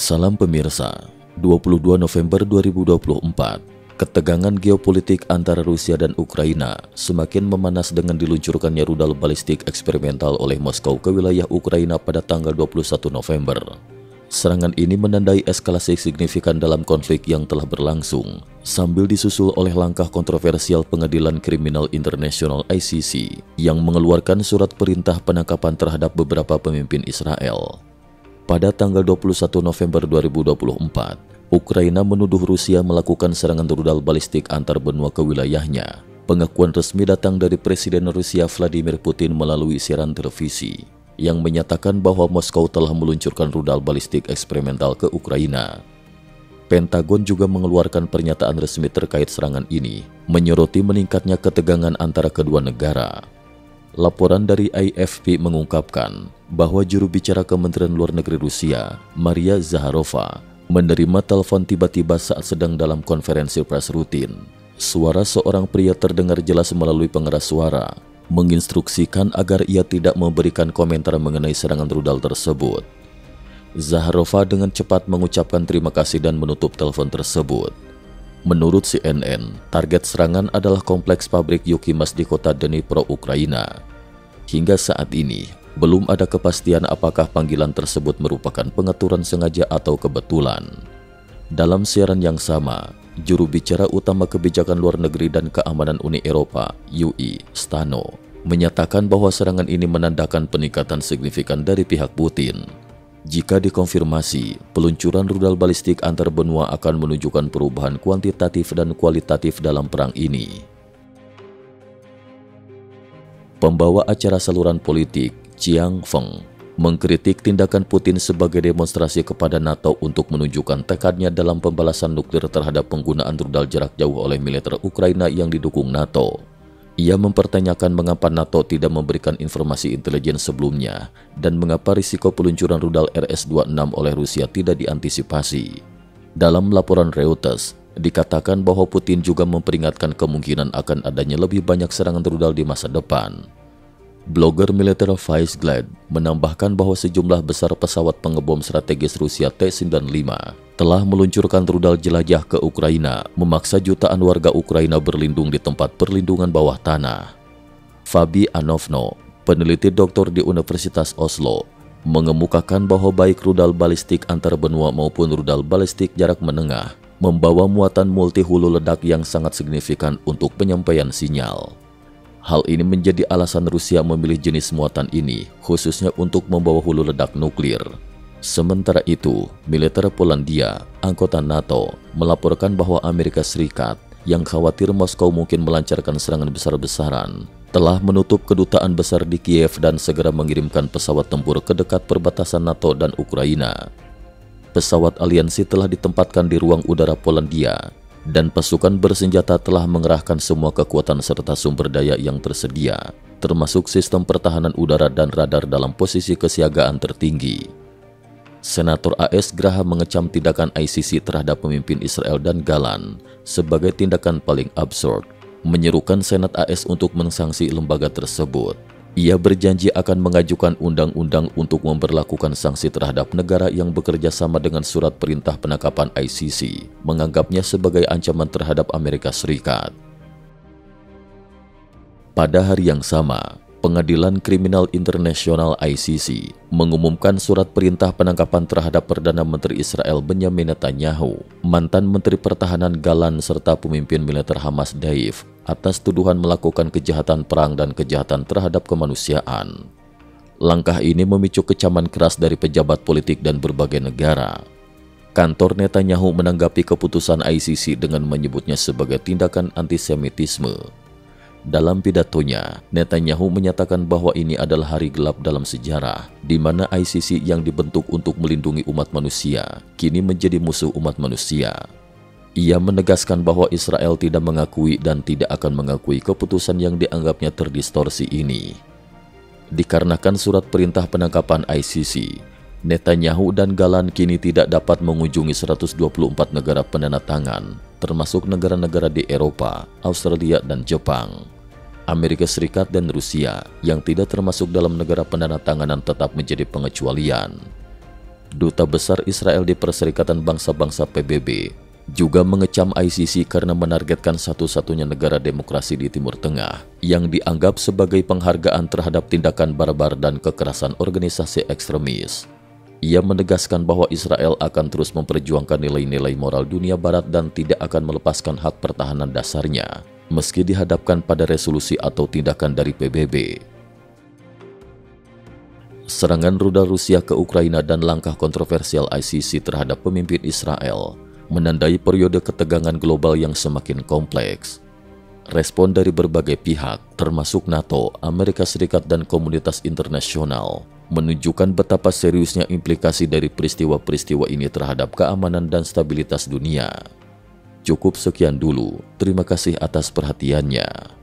Salam pemirsa, 22 November 2024, ketegangan geopolitik antara Rusia dan Ukraina semakin memanas dengan diluncurkannya rudal balistik eksperimental oleh Moskow ke wilayah Ukraina pada tanggal 21 November. Serangan ini menandai eskalasi signifikan dalam konflik yang telah berlangsung, sambil disusul oleh langkah kontroversial Pengadilan Kriminal Internasional ICC yang mengeluarkan surat perintah penangkapan terhadap beberapa pemimpin Israel. Pada tanggal 21 November 2024, Ukraina menuduh Rusia melakukan serangan rudal balistik antar benua ke wilayahnya. Pengakuan resmi datang dari Presiden Rusia Vladimir Putin melalui siaran televisi yang menyatakan bahwa Moskow telah meluncurkan rudal balistik eksperimental ke Ukraina. Pentagon juga mengeluarkan pernyataan resmi terkait serangan ini, menyoroti meningkatnya ketegangan antara kedua negara. Laporan dari AFP mengungkapkan bahwa juru bicara Kementerian Luar Negeri Rusia, Maria Zakharova, menerima telepon tiba-tiba saat sedang dalam konferensi pers rutin. Suara seorang pria terdengar jelas melalui pengeras suara, menginstruksikan agar ia tidak memberikan komentar mengenai serangan rudal tersebut. Zakharova dengan cepat mengucapkan terima kasih dan menutup telepon tersebut. Menurut CNN, target serangan adalah kompleks pabrik Yukimas di kota Dnipro, Ukraina. Hingga saat ini, belum ada kepastian apakah panggilan tersebut merupakan pengaturan sengaja atau kebetulan. Dalam siaran yang sama, juru bicara utama kebijakan luar negeri dan keamanan Uni Eropa, UI, Stano, menyatakan bahwa serangan ini menandakan peningkatan signifikan dari pihak Putin. Jika dikonfirmasi, peluncuran rudal balistik antar benua akan menunjukkan perubahan kuantitatif dan kualitatif dalam perang ini. Pembawa acara saluran politik, Chiang Feng, mengkritik tindakan Putin sebagai demonstrasi kepada NATO untuk menunjukkan tekadnya dalam pembalasan nuklir terhadap penggunaan rudal jarak jauh oleh militer Ukraina yang didukung NATO. Ia mempertanyakan mengapa NATO tidak memberikan informasi intelijen sebelumnya dan mengapa risiko peluncuran rudal RS-26 oleh Rusia tidak diantisipasi. Dalam laporan Reuters, dikatakan bahwa Putin juga memperingatkan kemungkinan akan adanya lebih banyak serangan rudal di masa depan. Blogger militer Vice Glad menambahkan bahwa sejumlah besar pesawat pengebom strategis Rusia T-95 telah meluncurkan rudal jelajah ke Ukraina, memaksa jutaan warga Ukraina berlindung di tempat perlindungan bawah tanah. Fabi Anovno, peneliti doktor di Universitas Oslo, mengemukakan bahwa baik rudal balistik antar benua maupun rudal balistik jarak menengah membawa muatan multi hulu ledak yang sangat signifikan untuk penyampaian sinyal. Hal ini menjadi alasan Rusia memilih jenis muatan ini, khususnya untuk membawa hulu ledak nuklir. Sementara itu, militer Polandia, anggota NATO, melaporkan bahwa Amerika Serikat yang khawatir Moskow mungkin melancarkan serangan besar-besaran, telah menutup kedutaan besar di Kiev dan segera mengirimkan pesawat tempur ke dekat perbatasan NATO dan Ukraina. Pesawat aliansi telah ditempatkan di ruang udara Polandia, dan pasukan bersenjata telah mengerahkan semua kekuatan serta sumber daya yang tersedia, termasuk sistem pertahanan udara dan radar dalam posisi kesiagaan tertinggi. Senator AS Graham mengecam tindakan ICC terhadap pemimpin Israel dan Galan sebagai tindakan paling absurd, menyerukan Senat AS untuk mensanksi lembaga tersebut. Ia berjanji akan mengajukan undang-undang untuk memberlakukan sanksi terhadap negara yang bekerja sama dengan surat perintah penangkapan ICC, menganggapnya sebagai ancaman terhadap Amerika Serikat. Pada hari yang sama, Pengadilan Kriminal Internasional ICC mengumumkan surat perintah penangkapan terhadap Perdana Menteri Israel Benyamin Netanyahu, mantan Menteri Pertahanan Galan serta pemimpin militer Hamas Deif atas tuduhan melakukan kejahatan perang dan kejahatan terhadap kemanusiaan. Langkah ini memicu kecaman keras dari pejabat politik dan berbagai negara. Kantor Netanyahu menanggapi keputusan ICC dengan menyebutnya sebagai tindakan antisemitisme. Dalam pidatonya, Netanyahu menyatakan bahwa ini adalah hari gelap dalam sejarah, di mana ICC yang dibentuk untuk melindungi umat manusia, kini menjadi musuh umat manusia. Ia menegaskan bahwa Israel tidak mengakui dan tidak akan mengakui keputusan yang dianggapnya terdistorsi ini. Dikarenakan surat perintah penangkapan ICC, Netanyahu dan Galan kini tidak dapat mengunjungi 124 negara penandatangan, termasuk negara-negara di Eropa, Australia, dan Jepang. Amerika Serikat dan Rusia yang tidak termasuk dalam negara penandatanganan tetap menjadi pengecualian. Duta Besar Israel di Perserikatan Bangsa-Bangsa PBB juga mengecam ICC karena menargetkan satu-satunya negara demokrasi di Timur Tengah yang dianggap sebagai penghargaan terhadap tindakan barbar dan kekerasan organisasi ekstremis. Ia menegaskan bahwa Israel akan terus memperjuangkan nilai-nilai moral dunia barat dan tidak akan melepaskan hak pertahanan dasarnya, meski dihadapkan pada resolusi atau tindakan dari PBB. Serangan rudal Rusia ke Ukraina dan langkah kontroversial ICC terhadap pemimpin Israel menandai periode ketegangan global yang semakin kompleks. Respon dari berbagai pihak, termasuk NATO, Amerika Serikat, dan komunitas internasional, menunjukkan betapa seriusnya implikasi dari peristiwa-peristiwa ini terhadap keamanan dan stabilitas dunia. Cukup sekian dulu, terima kasih atas perhatiannya.